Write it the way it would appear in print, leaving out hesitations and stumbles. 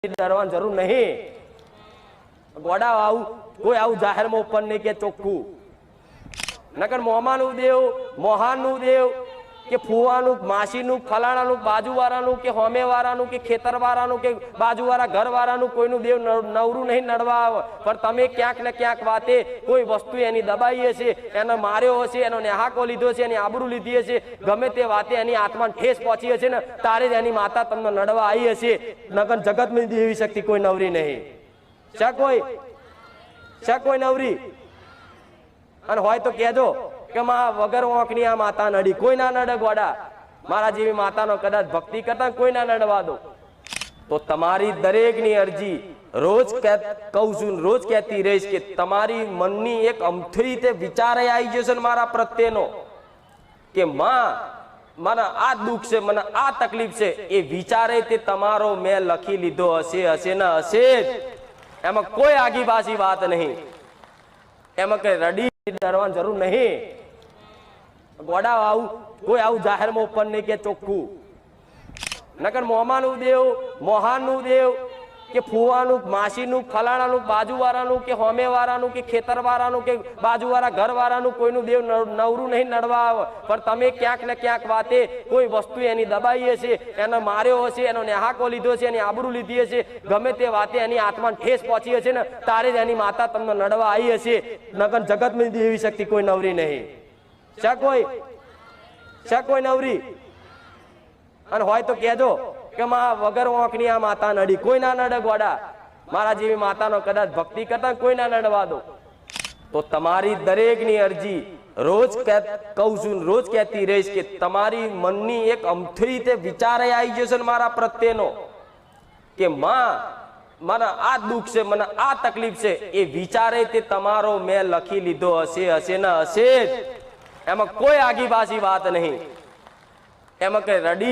डरवा जरूर नहीं। गोड़ा आऊ कोई आऊ जाहिर में ओपन नहीं के चोख्खू नकर मोमानु देव मोहानु देव के फुवानु मासीनु फलाणानु बाजूवाळानु के होमेवाळानु के खेतरवाळानु के बाजूवाळा घरवाळानु कोईनु देव नवरू नहीं नडवा पर तमे क्यांक ने क्यांक वाते कोई वस्तु एनी दबाई हशे एनो मार्यो हशे एनो न्याहाको लीधो छे एनी आबरू लीधी हशे गमे ते वाते एनी आत्माने ठेस पहोंची हशे ने तारे ज एनी माता तमने नडवा आई हशे नकर जगत में देवी शक्ति कोई नवरी नहीं छे कोई नवरी अने होय तो कहेजो के मां वगर ओंखनी आ माता नडी कोई ना नडे गोड़ा मारा जेवी मातानो कदाच भक्ति करता कोई ना नडवा दो। तो तमारी दरेकनी अरजी रोज कहूं छुं रोज कहती रहीश के तमारी मननी एक अमथी ते विचार आई जशे मारा प्रत्येनो के मां मने आ दुख से मने आ तकलीफ से ए विचारे ते तमारो मैं लखी लीधो हशे हशे न हशे एम कोई आगी बाजी बात नहीं। एम के रडी डरवा जरूर नहीं। गोड़ा आऊ कोई आऊ जाहिर में ओपन नहीं के चोख्खू नकर मोमानु देव मोहानु देव के फुवानु मासीनु फलाणानु बाजूवाळानु के होमेवाळानु के खेतरवाळानु के बाजूवाळा घरवाळानु कोईनु देव नवरू नहीं नडवा पर तमे क्यांक ने क्यांक वाते कोई वस्तु एनी दबाई हशे एनो मार्यो हशे एनो न्याहाको लीधो छे एनी आबरू लीधी हशे गमे ते वाते एनी आत्माने ठेस पहोंची हशे ने तारे ज एनी माता तमने नडवा आई हशे नकर जगत में देवी शक्ति कोई नवरी नहीं छे कोई नवरी अने होय तो कहेजो के मां वगर ओंखनी आ माता नडी कोई ना नडे गोड़ा मारा जेवी मातानो कदाच भक्ति करता कोई ना नडवा दो। तो तमारी दरेकनी अरजी रोज कहूं छुं रोज कहती रहीश के तमारी मननी एक अमथी ते विचार आई जशे मारा प्रत्येनो के मां मने आ दुख से मने आ तकलीफ से ए विचारे ते तमारो मैं लखी लीधो हशे हशे न हशे एम कोई आगी बाजी बात नहीं। एम के रडी